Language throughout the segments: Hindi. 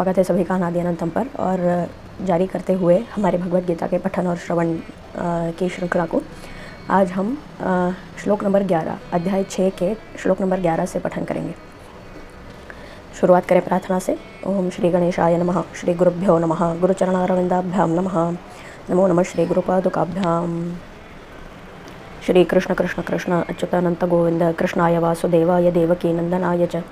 स्वागत है सभी का अनादि अनंतम पर। और जारी करते हुए हमारे भगवत गीता के पठन और श्रवण की श्रृंखला को आज हम श्लोक नंबर 11 अध्याय 6 के श्लोक नंबर 11 से पठन करेंगे। शुरुआत करें प्रार्थना से। ओम श्री गणेशाय नमः, श्री गुरुभ्यो नमः, गुरुचरणारविंदाभ्याम नमः, नमो नमः श्री गुरुपादुकाभ्याम। श्री कृष्ण कृष्ण कृष्ण अच्युतानंत गोविंद कृष्णाय वासुदेवाय देवकी नंदनाय च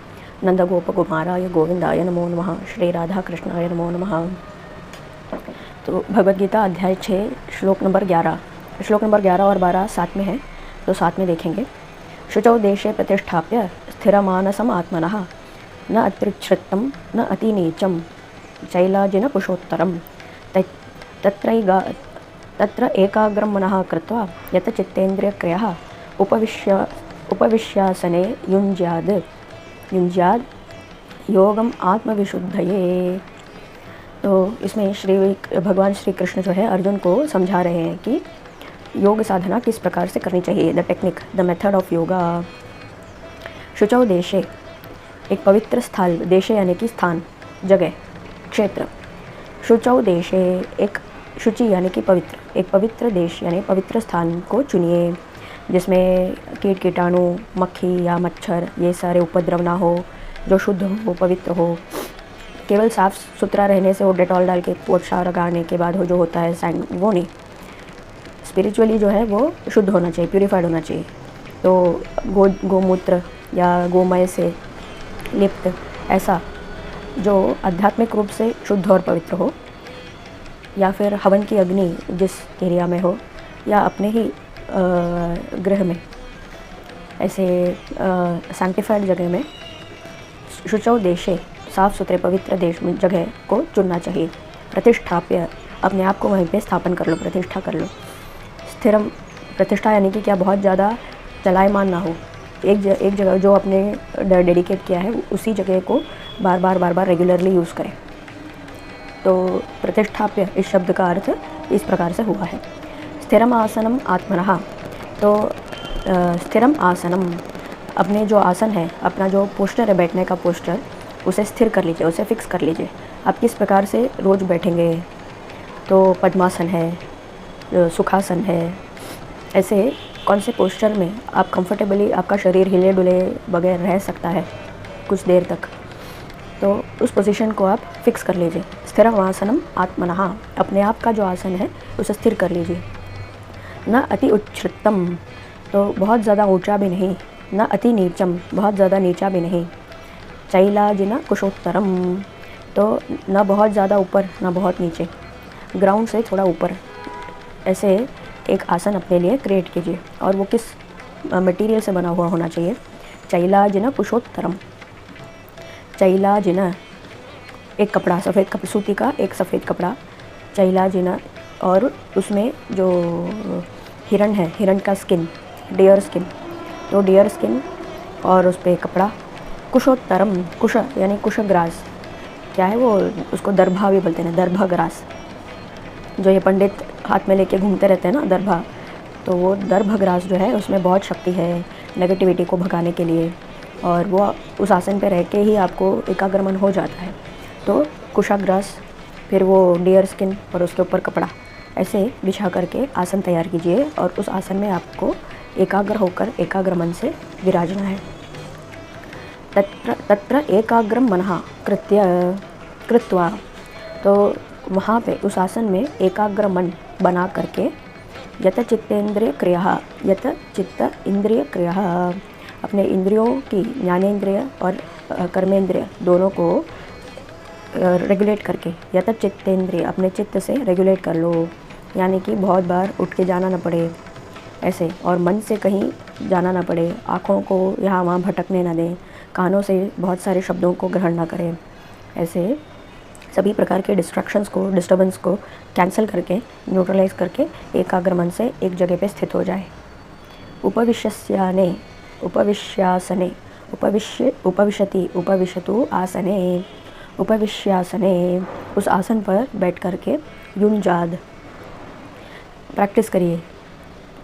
नंदगोपकुमाराय गोविंदाय नमो नमः। श्री राधा कृष्णाय नमो नमः। तो भगवद गीता अध्याय 6 श्लोक नंबर 11 और 12 साथ में है, तो साथ में देखेंगे। शुचौ देशे प्रतिष्ठाप्य स्थिरमानसम आत्मनः न अत्युच्छ्रितं न अतिनीचं चैलाजिन कुशोत्तरं तत्र एकाग्रं मनः कृत्वा यत चित्तेन्द्रियक्रियः उपविश्यासने युञ्ज्याद् योगम आत्मविशुद्धये। तो इसमें भगवान श्री कृष्ण जो है अर्जुन को समझा रहे हैं कि योग साधना किस प्रकार से करनी चाहिए, the technique, the method of yoga. शुचौ देशे, एक पवित्र स्थल, देशे यानी कि स्थान, जगह, क्षेत्र। शुचौ देशे, एक शुचि यानी कि पवित्र, एक पवित्र देश यानी पवित्र स्थान को चुनिए जिसमें कीट कीटाणु, मक्खी या मच्छर ये सारे उपद्रव ना हो, जो शुद्ध हो, पवित्र हो। केवल साफ़ सुथरा रहने से वो डेटॉल डाल के पोछा लगाने के बाद जो होता है वो नहीं, स्पिरिचुअली जो है वो शुद्ध होना चाहिए, प्यूरिफाइड होना चाहिए। तो गोमूत्र या गोमय से लिप्त ऐसा जो आध्यात्मिक रूप से शुद्ध और पवित्र हो, या फिर हवन की अग्नि जिस एरिया में हो, या अपने ही गृह में ऐसे सैंक्टिफाइड जगह में, शुचौ देशे, साफ़ सुथरे पवित्र देश में जगह को चुनना चाहिए। प्रतिष्ठाप्य, अपने आप को वहीं पे स्थापन कर लो, प्रतिष्ठा कर लो। स्थिरम, प्रतिष्ठा यानी कि क्या बहुत ज़्यादा चलायमान ना हो, एक जगह जो आपने डेडिकेट किया है उसी जगह को बार बार रेगुलरली यूज़ करें। तो प्रतिष्ठाप्य इस शब्द का अर्थ इस प्रकार से हुआ है। स्थिरम आसनम आत्मनः, तो स्थिरम आसनम, अपने जो आसन है, अपना जो पोस्टर है, बैठने का पोस्टर, उसे स्थिर कर लीजिए, उसे फिक्स कर लीजिए। आप किस प्रकार से रोज़ बैठेंगे, तो पद्मासन है, सुखासन है, ऐसे कौन से पोस्टर में आप कंफर्टेबली, आपका शरीर हिले डुले बगैर रह सकता है कुछ देर तक, तो उस पोजीशन को आप फिक्स कर लीजिए। स्थिरम आसनम आत्मनः, अपने आप का जो आसन है उसे स्थिर कर लीजिए। न अति उच्छ्रितम, तो बहुत ज़्यादा ऊंचा भी नहीं, न अति नीचम, बहुत ज़्यादा नीचा भी नहीं। चैलाजिन कुशोत्तरम, तो न बहुत ज़्यादा ऊपर न बहुत नीचे, ग्राउंड से थोड़ा ऊपर, ऐसे एक आसन अपने लिए क्रिएट कीजिए। और वो किस मटेरियल से बना हुआ होना चाहिए? चैलाजिन कुशोत्तरम। चैलाजिन, एक कपड़ा, सफ़ेद कपड़ा, सूती का एक सफ़ेद कपड़ा, चैलाजिन, और उसमें जो हिरण है, हिरण का स्किन, डियर स्किन, तो डियर स्किन और उस पर कपड़ा। कुशोत्तरम, कुश यानी कुश ग्रास, क्या है वो, उसको दर्भा भी बोलते हैं, दर्भा ग्रास, जो ये पंडित हाथ में लेके घूमते रहते हैं ना, दर्भा, तो वो दर्भ ग्रास जो है उसमें बहुत शक्ति है नेगेटिविटी को भगाने के लिए, और वो उस आसन पे रह के ही आपको एकाग्रमन हो जाता है। तो कुशाग्रास, फिर वो डियर स्किन और उसके ऊपर कपड़ा, ऐसे बिछा करके आसन तैयार कीजिए, और उस आसन में आपको एकाग्र होकर एकाग्रमन से विराजना है। तत्र एकाग्रम मनः कृत्वा, तो वहाँ पे उस आसन में एकाग्र मन बना करके, यत चित्त इंद्रिय क्रिया, अपने इंद्रियों की, ज्ञानेंद्रिय और कर्मेंद्रिय दोनों को रेगुलेट करके, यत चित्तेंद्रिय, अपने चित्त से रेगुलेट कर लो, यानी कि बहुत बार उठ के जाना ना पड़े ऐसे, और मन से कहीं जाना ना पड़े, आँखों को यहाँ वहाँ भटकने ना दें, कानों से बहुत सारे शब्दों को ग्रहण ना करें, ऐसे सभी प्रकार के डिस्ट्रैक्शंस को, डिस्टर्बेंस को कैंसिल करके, न्यूट्रलाइज करके एकाग्र मन से एक जगह पे स्थित हो जाए। उपविश्यासने, उपविशतु आसने, उपविश्यासने, उस आसन पर बैठ करके युञ्जाद, प्रैक्टिस करिए।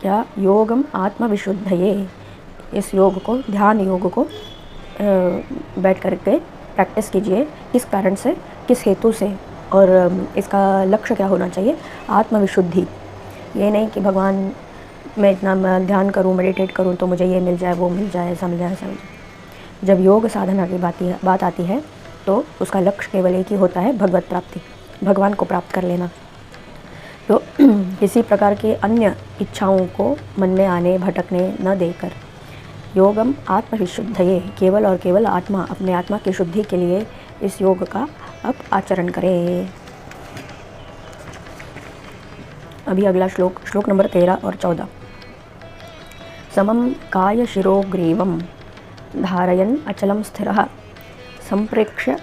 क्या? योगम आत्मविशुद्धये, इस योग को, ध्यान योग को बैठ करके प्रैक्टिस कीजिए। किस कारण से? किस हेतु से और इसका लक्ष्य क्या होना चाहिए? आत्मविशुद्धि। ये नहीं कि भगवान मैं इतना ध्यान करूं, मेडिटेट करूं तो मुझे ये मिल जाए, वो मिल जाए, ऐसा मिल जाए, ऐसा मिल जाए। जब योग साधना की बात आती है तो उसका लक्ष्य केवल एक ही होता है, भगवत प्राप्ति, भगवान को प्राप्त कर लेना। तो किसी प्रकार के अन्य इच्छाओं को मन में आने भटकने न देकर योगम आत्मविशुद्धये, केवल और केवल अपने आत्मा की शुद्धि के लिए इस योग का अब आचरण करें। अभी अगला श्लोक नंबर 13 और 14। समम काय शिरोग्रीवम धारयन् अचलं स्थिरः संप्रेक्ष्य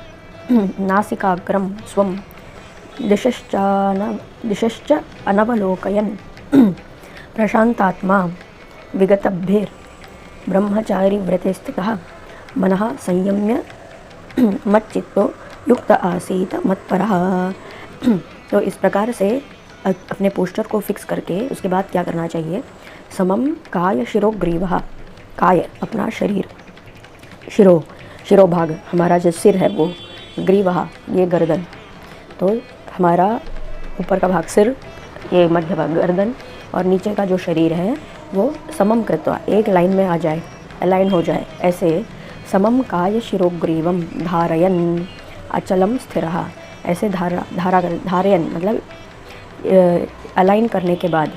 नासिकाग्रम स्वम दिशश्च अनवलोकयन् प्रशांतात्मा विगतभ्येर ब्रह्मचारी व्रते स्थितः मनः संयम्य मच्चित्तो युक्त आसीत मत्परः। तो इस प्रकार से अपने पोस्चर को फिक्स करके उसके बाद क्या करना चाहिए? समम काय शिरोग्रीवः, काय अपना शरीर, शिरोभाग हमारा जो सिर है वो, ग्रीवः ये गर्दन, तो हमारा ऊपर का भाग सिर, ये मध्य भाग गर्दन, और नीचे का जो शरीर है वो समम कृत्वा एक लाइन में आ जाए, अलाइन हो जाए। ऐसे समम काय शिरोग्रीवम धारयन् अचलम स्थिरः, ऐसे धारयन् मतलब अलाइन करने के बाद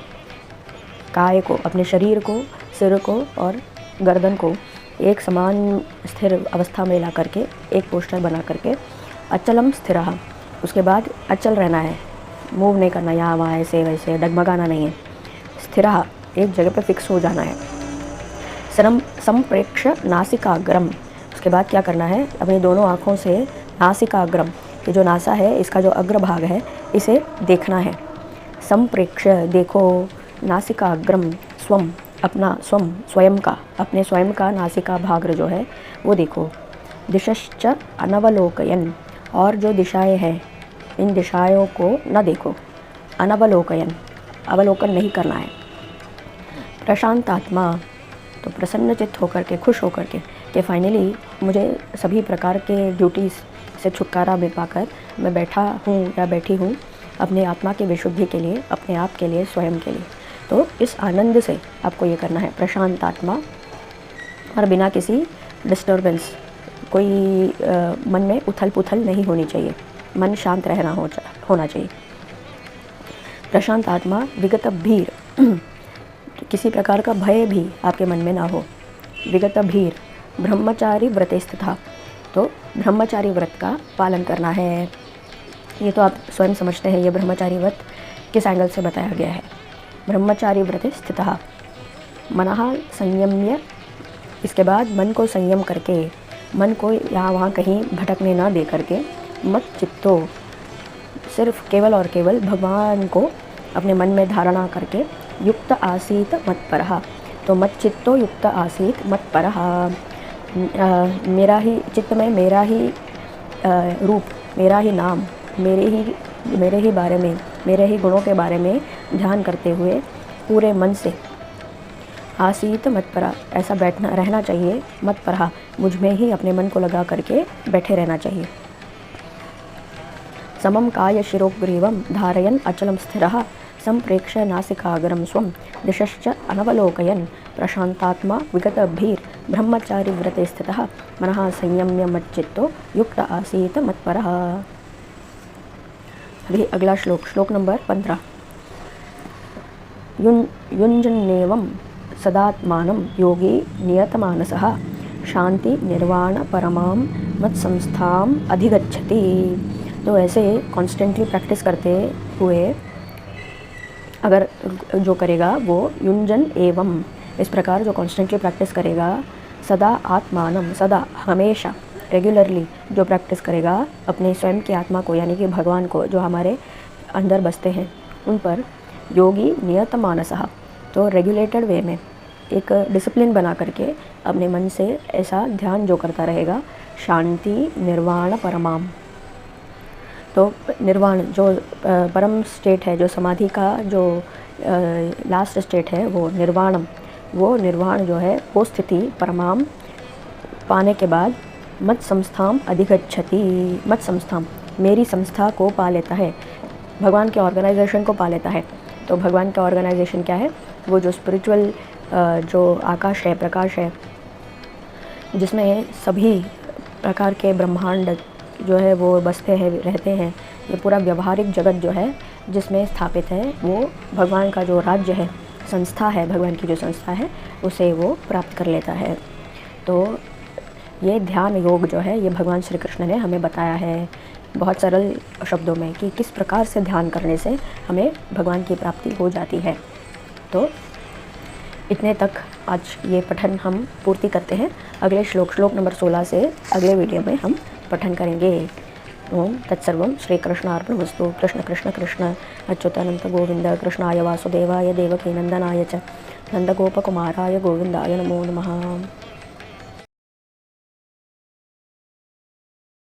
काय को, अपने शरीर को, सिर को और गर्दन को एक समान स्थिर अवस्था में ला करके एक पोस्टर बना करके अचलम स्थिरः, उसके बाद अचल रहना है, मूव नहीं करना यहाँ वहाँ ऐसे वैसे, डगमगाना नहीं है। स्थिरः एक जगह पे फिक्स हो जाना है। संप्रेक्ष्य नासिकाग्रम, उसके बाद क्या करना है? अपनी दोनों आँखों से नासिकाग्रम, ये जो नासा है इसका जो अग्रभाग है इसे देखना है। संप्रेक्ष्य देखो, नासिकाग्रम स्वम अपना, स्वयं का, अपने स्वयं का नासिका भाग जो है वो देखो। दिशश्च अनवलोकयन, और जो दिशाएं हैं इन दिशाओं को न देखो। अनवलोकयन, अवलोकन नहीं करना है। प्रशांत आत्मा, तो प्रसन्न चित्त होकर के, खुश होकर के कि फाइनली मुझे सभी प्रकार के ड्यूटीज़ से छुटकारा मिल पाकर मैं बैठा हूँ या बैठी हूँ अपने आत्मा की विशुद्धि के लिए, अपने आप के लिए, स्वयं के लिए। तो इस आनंद से आपको ये करना है, प्रशांत आत्मा, और बिना किसी डिस्टर्बेंस, कोई मन में उथल पुथल नहीं होनी चाहिए, मन शांत होना चाहिए। प्रशांत आत्मा विगत भीर, किसी प्रकार का भय भी आपके मन में ना हो। विगत भीर ब्रह्मचारी व्रते स्थितः, तो ब्रह्मचारी व्रत का पालन करना है। ये तो आप स्वयं समझते हैं ये ब्रह्मचारी व्रत किस एंगल से बताया गया है। ब्रह्मचारी व्रते स्थितः मनः संयम्य, इसके बाद मन को संयम करके, मन को यहाँ वहाँ कहीं भटकने ना दे करके, मत चित्तो, सिर्फ केवल और केवल भगवान को अपने मन में धारणा करके, युक्त आसीत मत्परः, तो मत चित्तो युक्त आसीत मत्परः, मेरा ही चित्त में मेरा ही रूप, मेरा ही नाम, मेरे ही बारे में, मेरे ही गुणों के बारे में ध्यान करते हुए पूरे मन से आसीत मत्परा, ऐसा बैठना रहना चाहिए। मत्परा, मुझ में ही अपने मन को लगा करके बैठे रहना चाहिए। समम काय शिरोग्रीवम धारयन् अचलं स्थिरः संप्रेक्ष्य नासिकाग्रम स्वम दिशश्च अनवलोकयन् प्रशांतात्मा विगतभीर ब्रह्मचारी व्रते स्थितः मनः संयम्य मच्चित्तो युक्त आसीत मत्परः। अभी अगला श्लोक नंबर 15। युञ्जन्नेवं सदात्मानं योगी नियतमानसः शांति निर्वाण परमां मत्संस्थाम अधिगच्छति। तो ऐसे कॉन्स्टेंटली प्रैक्टिस करते हुए अगर जो करेगा वो युञ्जन एवं, इस प्रकार जो कॉन्स्टेंटली प्रैक्टिस करेगा, सदा आत्मानम, सदा हमेशा रेगुलरली जो प्रैक्टिस करेगा अपने स्वयं की आत्मा को, यानी कि भगवान को जो हमारे अंदर बसते हैं उन पर, योगी नियत मानसः, तो रेगुलेटेड वे में एक डिसिप्लिन बना करके अपने मन से ऐसा ध्यान जो करता रहेगा, शांति निर्वाण परमाम, तो निर्वाण जो परम स्टेट है, जो समाधि का जो लास्ट स्टेट है वो निर्वाणम, वो निर्वाण जो है वो स्थिति परमाम पाने के बाद मत संस्थाम अधिगच्छति, मत संस्थाम मेरी संस्था को पा लेता है, भगवान के ऑर्गेनाइजेशन को पा लेता है। तो भगवान का ऑर्गेनाइजेशन क्या है? वो जो स्पिरिचुअल जो आकाश है, प्रकाश है, जिसमें सभी प्रकार के ब्रह्मांड जो है वो बसते हैं, रहते हैं। ये पूरा व्यवहारिक जगत जो है जिसमें स्थापित है, वो भगवान का जो राज्य है, संस्था है, भगवान की जो संस्था है, उसे वो प्राप्त कर लेता है। तो ये ध्यान योग जो है, ये भगवान श्री कृष्ण ने हमें बताया है बहुत सरल शब्दों में कि किस प्रकार से ध्यान करने से हमें भगवान की प्राप्ति हो जाती है। तो इतने तक आज ये पठन हम पूर्ति करते हैं। अगले श्लोक नंबर 16 से अगले वीडियो में हम पठन करेंगे। ओम तत्सर्वं श्री कृष्णार्पणमस्तु। कृष्ण कृष्ण कृष्ण अच्युतानंत गोविंद कृष्णाय वासुदेवाय देवकी नंदनाय च नंदगोपकुमाराय गोविंदाय नमो नमः।